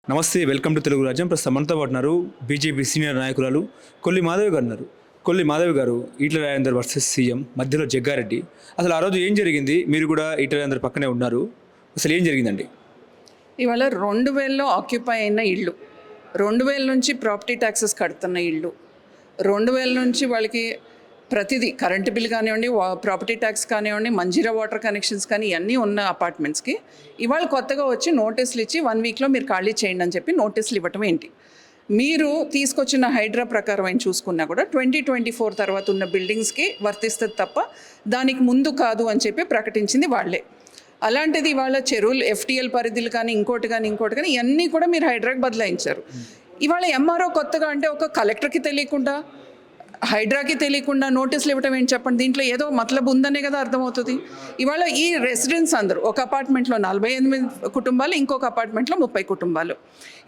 నమస్తే, welcome to Telugu రాజ్యం. ప్రస్తుతం మనతో పాటు ఉన్నారు బీజేపీ సీనియర్ నాయకురాలు కొల్లి మాధవి గారు ఉన్నారు. కొల్లి మాధవి గారు, ఈటెల రాజేందర్ వర్సెస్ సీఎం, మధ్యలో జగ్గారెడ్డి. అసలు ఆ రోజు ఏం జరిగింది? మీరు కూడా ఈటెల రాజేందర్ పక్కనే ఉన్నారు. అసలు ఏం జరిగిందండి? ఇవాళ 2000లో ఆక్యుపై అయిన ఇళ్ళు, 2000 నుంచి ప్రాపర్టీ ట్యాక్సెస్ కడుతున్న ఇళ్ళు, 2000 నుంచి వాళ్ళకి ప్రతిదీ కరెంటు బిల్ కానివ్వండి, ప్రాపర్టీ ట్యాక్స్ కానివ్వండి, మంజీరా వాటర్ కనెక్షన్స్ కానీ ఇవన్నీ ఉన్న అపార్ట్మెంట్స్కి ఇవాళ కొత్తగా వచ్చి నోటీసులు ఇచ్చి 1 వీక్లో మీరు ఖాళీ చేయండి అని చెప్పి నోటీసులు ఇవ్వటం ఏంటి? మీరు తీసుకొచ్చిన హైడ్రా ప్రకారం ఆయన చూసుకున్నా కూడా 2024 తర్వాత ఉన్న బిల్డింగ్స్కి వర్తిస్తుంది తప్ప దానికి ముందు కాదు అని చెప్పి ప్రకటించింది వాళ్ళే. అలాంటిది ఇవాళ చెరువులు, ఎఫ్టీఎల్ పరిధులు కానీ ఇంకోటి కానీ ఇవన్నీ కూడా మీరు హైడ్రాకి బదలాయించారు. ఇవాళ ఎంఆర్ఓ కొత్తగా అంటే ఒక కలెక్టర్కి తెలియకుండా, హైడ్రాకి తెలియకుండా నోటీసులు ఇవ్వటం ఏంటి చెప్పండి? దీంట్లో ఏదో మతలబు ఉందనే కదా అర్థమవుతుంది. ఇవాళ ఈ రెసిడెంట్స్ అందరూ ఒక అపార్ట్మెంట్లో 48 కుటుంబాలు, ఇంకొక అపార్ట్మెంట్లో 30 కుటుంబాలు.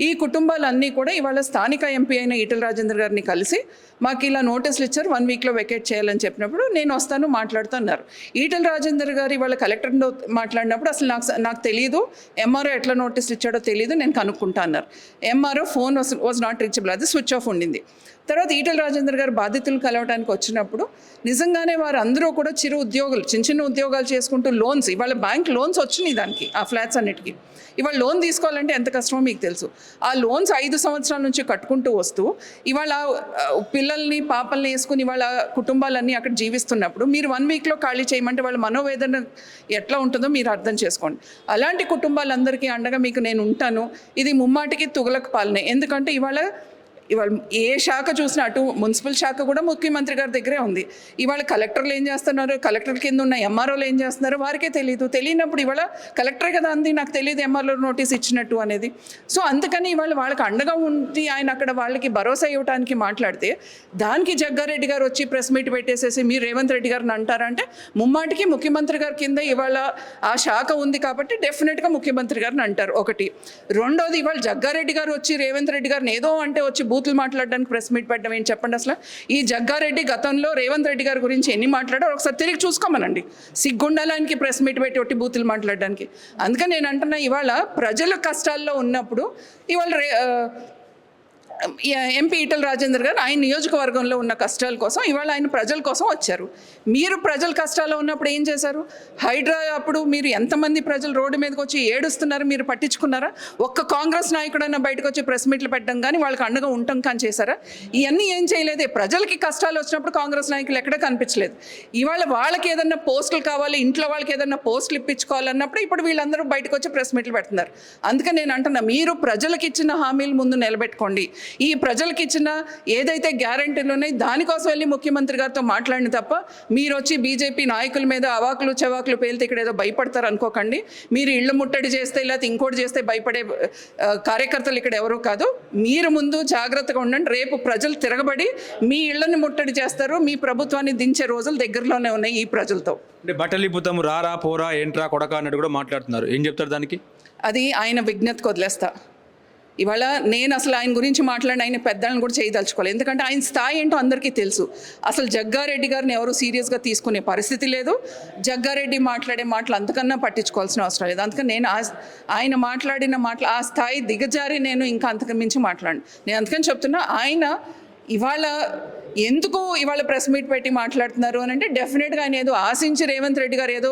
ఈ కుటుంబాలన్నీ కూడా ఇవాళ స్థానిక ఎంపీ అయిన ఈటెల రాజేందర్ గారిని కలిసి మాకు ఇలా నోటీసులు ఇచ్చారు, 1 వీక్లో వెకేట్ చేయాలని చెప్పినప్పుడు నేను వస్తాను మాట్లాడుతున్నారు. ఈటెల రాజేందర్ గారు ఇవాళ కలెక్టర్తో మాట్లాడినప్పుడు అసలు నాకు తెలియదు, ఎంఆర్ఓ ఎట్లా నోటీసులు ఇచ్చాడో తెలియదు, నేను కనుక్కుంటా అన్నారు. MRO phone was not reachable, అది స్విచ్ ఆఫ్ ఉండింది. తర్వాత ఈటెల రాజేందర్ గారు బాధితులు కలవడానికి వచ్చినప్పుడు నిజంగానే వారు అందరూ కూడా చిన్న చిన్న ఉద్యోగాలు చేసుకుంటూ లోన్స్, ఇవాళ బ్యాంక్ లోన్స్ వచ్చినాయి దానికి, ఆ ఫ్లాట్స్ అన్నిటికీ. ఇవాళ లోన్ తీసుకోవాలంటే ఎంత కష్టమో మీకు తెలుసు. ఆ లోన్స్ 5 సంవత్సరాల నుంచి కట్టుకుంటూ వస్తూ ఇవాళ పిల్లల్ని పాపల్ని వేసుకుని ఇవాళ కుటుంబాలన్నీ అక్కడ జీవిస్తున్నప్పుడు మీరు 1 వీక్లో ఖాళీ చేయమంటే వాళ్ళ మనోవేదన ఎట్లా ఉంటుందో మీరు అర్థం చేసుకోండి. అలాంటి కుటుంబాలందరికీ అండగా మీకు నేను ఉంటాను. ఇది ముమ్మాటికి తుగలక పాలనే. ఎందుకంటే ఇవాళ ఏ శాఖ చూసినా, అటు మున్సిపల్ శాఖ కూడా ముఖ్యమంత్రి గారి దగ్గరే ఉంది. ఇవాళ కలెక్టర్లు ఏం చేస్తున్నారు, కలెక్టర్ కింద ఉన్న ఎంఆర్ఓలు ఏం చేస్తున్నారో వారికే తెలియనప్పుడు ఇవాళ కలెక్టరే కదా అంది నాకు తెలియదు ఎంఆర్ఓ నోటీస్ ఇచ్చినట్టు అనేది. సో అందుకని ఇవాళ వాళ్ళకి అండగా ఉండి ఆయన అక్కడ వాళ్ళకి భరోసా ఇవ్వడానికి మాట్లాడితే దానికి జగ్గారెడ్డి గారు వచ్చి ప్రెస్ మీట్ పెట్టేసేసి మీరు రేవంత్ రెడ్డి గారిని అంటారంటే ముమ్మాటికి ముఖ్యమంత్రి గారి కింద ఇవాళ ఆ శాఖ ఉంది కాబట్టి డెఫినెట్గా ముఖ్యమంత్రి గారిని అంటారు. ఒకటి. రెండోది, ఇవాళ జగ్గారెడ్డి గారు వచ్చి రేవంత్ రెడ్డి గారిని ఏదో అంటే వచ్చి బూతులు మాట్లాడడానికి ప్రెస్ మీట్ పెట్టడం ఏంటి చెప్పండి? అసలు ఈ జగ్గారెడ్డి గతంలో రేవంత్ రెడ్డి గారి గురించి ఎన్ని మాట్లాడారో ఒకసారి తిరిగి చూసుకోమనండి. సిగ్గుండాలానికి ప్రెస్ మీట్ పెట్టి ఒట్టి బూతులు మాట్లాడడానికి. అందుకని నేను అంటున్నా, ఇవాళ ప్రజల కష్టాల్లో ఉన్నప్పుడు ఇవాళ ఎంపీ ఈటెల రాజేందర్ గారు ఆయన నియోజకవర్గంలో ఉన్న కష్టాల కోసం ఇవాళ ఆయన ప్రజల కోసం వచ్చారు. మీరు ప్రజల కష్టాల్లో ఉన్నప్పుడు ఏం చేశారు? హైడ్రా అప్పుడు మీరు ఎంతమంది ప్రజలు రోడ్డు మీదకి వచ్చి ఏడుస్తున్నారు, మీరు పట్టించుకున్నారా? ఒక్క కాంగ్రెస్ నాయకుడైనా బయటకు వచ్చి ప్రెస్ మీట్లు పెట్టడం కానీ వాళ్ళకి అండగా ఉండటం కానీ చేశారా? ఇవన్నీ ఏం చేయలేదే. ప్రజలకి కష్టాలు వచ్చినప్పుడు కాంగ్రెస్ నాయకులు ఎక్కడా కనిపించలేదు. ఇవాళ వాళ్ళకి ఏదన్నా పోస్టులు కావాలి, ఇంట్లో వాళ్ళకి ఏదన్నా పోస్టులు ఇప్పించుకోవాలన్నప్పుడు ఇప్పుడు వీళ్ళందరూ బయటకు వచ్చి ప్రెస్ మీట్లు పెడుతున్నారు. అందుకని నేను అంటున్నా, మీరు ప్రజలకు ఇచ్చిన హామీలు ముందు నిలబెట్టుకోండి. ఈ ప్రజలకు ఇచ్చిన ఏదైతే గ్యారంటీలు ఉన్నాయి దానికోసం వెళ్ళి ముఖ్యమంత్రి గారితో మాట్లాడిన తప్ప మీరు వచ్చి బీజేపీ నాయకుల మీద అవాకులు చవాకులు పేలితే ఇక్కడ ఏదో భయపడతారు అనుకోకండి. మీరు ఇళ్ళు ముట్టడి చేస్తే లేకపోతే ఇంకోటి చేస్తే భయపడే కార్యకర్తలు ఇక్కడ ఎవరూ కాదు. మీరు ముందు జాగ్రత్తగా ఉండండి. రేపు ప్రజలు తిరగబడి మీ ఇళ్లని ముట్టడి చేస్తారు. మీ ప్రభుత్వాన్ని దించే రోజులు దగ్గరలోనే ఉన్నాయి ఈ ప్రజలతో. అంటే బట్టలిపుతాము, రారా పోరా ఏంట్రా కొడక అన్నట్టు కూడా మాట్లాడుతున్నారు. ఏం చెప్తారు దానికి? అది ఆయన విజ్ఞతకు వదిలేస్తా. ఇవాళ నేను అసలు ఆయన గురించి మాట్లాడిన ఆయన పెద్దలను కూడా చేయదలుచుకోవాలి. ఎందుకంటే ఆయన స్థాయి ఏంటో అందరికీ తెలుసు. అసలు జగ్గారెడ్డి గారిని ఎవరు సీరియస్గా తీసుకునే పరిస్థితి లేదు. జగ్గారెడ్డి మాట్లాడే మాటలు అంతకన్నా పట్టించుకోవాల్సిన అవసరం లేదు. అందుకని నేను ఆయన మాట్లాడిన మాటలు ఆ స్థాయి దిగజారి నేను ఇంకా అంతకు మించి మాట్లాడను. నేను అందుకని చెప్తున్నా, ఆయన ఇవాళ ఎందుకు ఇవాళ ప్రెస్ మీట్ పెట్టి మాట్లాడుతున్నారు అని అంటే డెఫినెట్గా ఆయన ఏదో ఆశించి రేవంత్ రెడ్డి గారు ఏదో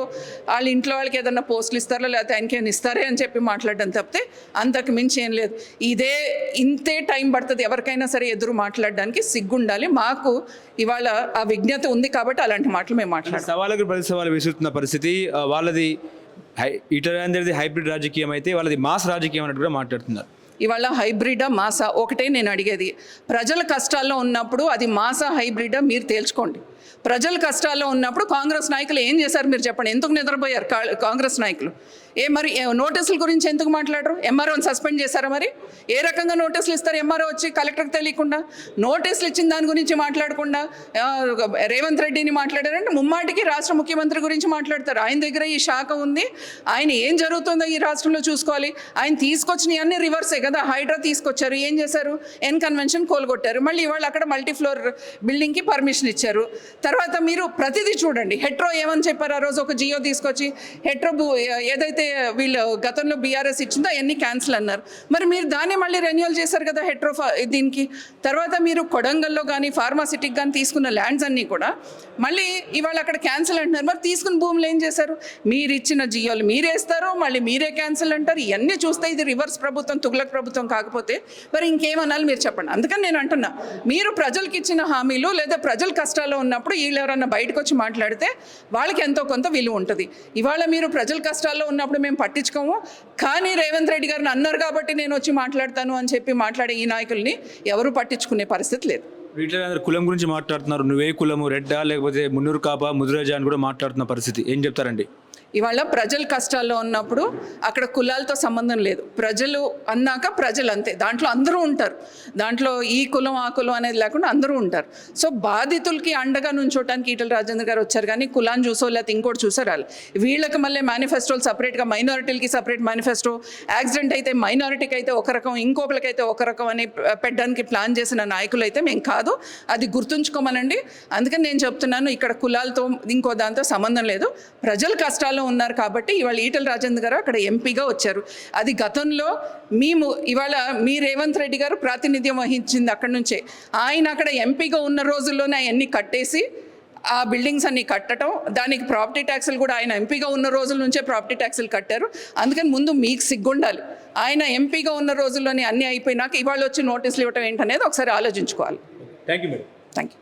వాళ్ళ ఇంట్లో వాళ్ళకి ఏదన్నా పోస్టులు ఇస్తారో లేకపోతే ఆయనకి ఏమైనా ఇస్తారే అని చెప్పి మాట్లాడడం తప్పితే అంతకు మించి ఏం లేదు. ఇంతే టైం పడుతుంది ఎవరికైనా సరే ఎదురు మాట్లాడడానికి. సిగ్గుండాలి. మాకు ఇవాళ ఆ విజ్ఞత ఉంది కాబట్టి అలాంటి మాటలు మేము మాట్లాడాలి. సవాళ్ళకు ప్రతి సవాలు విసురుతున్న పరిస్థితి వాళ్ళది. ఈటెల రాజేందర్ది హైబ్రిడ్ రాజకీయం అయితే వాళ్ళది మాస్ రాజకీయం అన్నట్టు కూడా మాట్లాడుతున్నారు. ఇవాళ హైబ్రిడా మాసా ఒకటే నేను అడిగేది. ప్రజల కష్టాల్లో ఉన్నప్పుడు అది మాసా హైబ్రిడా మీరు తేల్చుకోండి. ప్రజల కష్టాల్లో ఉన్నప్పుడు కాంగ్రెస్ నాయకులు ఏం చేశారు మీరు చెప్పండి? ఎందుకు నిద్రపోయారు కాంగ్రెస్ నాయకులు? మరి నోటీసుల గురించి ఎందుకు మాట్లాడరు? ఎంఆర్ఓని సస్పెండ్ చేశారా? మరి ఏ రకంగా నోటీసులు ఇస్తారు? ఎంఆర్ఓ వచ్చి కలెక్టర్కి తెలియకుండా నోటీసులు ఇచ్చిన దాని గురించి మాట్లాడకుండా రేవంత్ రెడ్డిని మాట్లాడారంటే ముమ్మాటికి రాష్ట్ర ముఖ్యమంత్రి గురించి మాట్లాడతారు. ఆయన దగ్గర ఈ శాఖ ఉంది, ఆయన ఏం జరుగుతుందో ఈ రాష్ట్రంలో చూసుకోవాలి. ఆయన తీసుకొచ్చినవి అన్నీ రివర్సే కదా. హైడ్రా తీసుకొచ్చారు, ఏం చేశారు? ఎన్ కన్వెన్షన్ కోల్గొట్టారు. మళ్ళీ ఇవాళ అక్కడ మల్టీ ఫ్లోర్ బిల్డింగ్కి పర్మిషన్ ఇచ్చారు. తర్వాత మీరు ప్రతిదీ చూడండి. హెట్రో ఏమని చెప్పారు ఆ రోజు, ఒక జియో తీసుకొచ్చి హెట్రో ఏదైతే వీళ్ళు గతంలో బీఆర్ఎస్ ఇచ్చిందో అవన్నీ క్యాన్సిల్ అన్నారు. మరి మీరు దాన్ని మళ్ళీ రెన్యూవల్ చేశారు కదా హెట్రో దీనికి. తర్వాత మీరు కొడంగల్లో కానీ ఫార్మాసిటీకి కానీ తీసుకున్న ల్యాండ్స్ అన్నీ కూడా మళ్ళీ ఇవాళ అక్కడ క్యాన్సిల్ అంటున్నారు. మరి తీసుకున్న భూములు ఏం చేశారు? మీరు ఇచ్చిన జియోలు మీరేస్తారు, మళ్ళీ మీరే క్యాన్సిల్ అంటారు. ఇవన్నీ చూస్తే ఇది రివర్స్ ప్రభుత్వం, తుగ్లక్ ప్రభుత్వం కాకపోతే మరి ఇంకేమనాలి మీరు చెప్పండి. అందుకని నేను అంటున్నా, మీరు ప్రజలకు ఇచ్చిన హామీలు లేదా ప్రజలు కష్టాల్లో ఉన్నప్పుడు వీళ్ళు ఎవరన్నా బయటకు వచ్చి మాట్లాడితే వాళ్ళకి ఎంతో కొంత విలువ ఉంటుంది. ఇవాళ మీరు ప్రజల కష్టాల్లో ఉన్నప్పుడు మేము పట్టించుకోము, కానీ రేవంత్ రెడ్డి గారిని అన్నారు కాబట్టి నేను వచ్చి మాట్లాడతాను అని చెప్పి మాట్లాడే ఈ నాయకుల్ని ఎవరు పట్టించుకునే పరిస్థితి లేదు. ఇట్లా అందరు కులం గురించి మాట్లాడుతున్నారు. నువ్వే కులము, రెడ్డా లేకపోతే మున్నూరు కాపా, ముదిరాజా అని కూడా మాట్లాడుతున్న పరిస్థితి ఏం చెప్తారండి? ఇవాళ ప్రజలు కష్టాల్లో ఉన్నప్పుడు అక్కడ కులాలతో సంబంధం లేదు. ప్రజలు అన్నాక ప్రజలు అంతే, దాంట్లో అందరూ ఉంటారు. దాంట్లో ఈ కులం ఆ కులం అనేది లేకుండా అందరూ ఉంటారు. సో బాధితులకి అండగా నుంచోటానికి ఈటల రాజేందర్ గారు వచ్చారు, కానీ కులాన్ని చూసో లేకపోతే ఇంకోటి చూసారు. వీళ్ళకి మళ్ళీ మేనిఫెస్టోలు సపరేట్గా, మైనారిటీలకి సపరేట్ మేనిఫెస్టో, యాక్సిడెంట్ అయితే మైనారిటీకి అయితే ఒక రకం, ఇంకొకరికైతే ఒక రకం అని పెట్టడానికి ప్లాన్ చేసిన నాయకులు అయితే మేము కాదు. అది గుర్తుంచుకోమనండి. అందుకని నేను చెప్తున్నాను, ఇక్కడ కులాలతో ఇంకో దాంతో సంబంధం లేదు. ప్రజలు కష్టాల్లో ఉన్నారు కాబట్టి ఇవాళ ఈటల రాజేందర్ గారు అక్కడ ఎంపీగా వచ్చారు. అది గతంలో మేము ఇవాళ మీ రేవంత్ రెడ్డి గారు ప్రాతినిధ్యం వహించింది అక్కడి నుంచే. ఆయన అక్కడ ఎంపీగా ఉన్న రోజుల్లోనే అవన్నీ కట్టేసి ఆ బిల్డింగ్స్ అన్ని కట్టడం, దానికి ప్రాపర్టీ ట్యాక్సులు కూడా ఆయన ఎంపీగా ఉన్న రోజుల నుంచే ప్రాపర్టీ ట్యాక్సులు కట్టారు. అందుకని ముందు మీకు సిగ్గుండాలి. ఆయన ఎంపీగా ఉన్న రోజుల్లోనే అన్నీ అయిపోయినాక ఇవాళ వచ్చి నోటీసులు ఇవ్వటం ఏంటనేది ఒకసారి ఆలోచించుకోవాలి. Thank you madam. Thank you.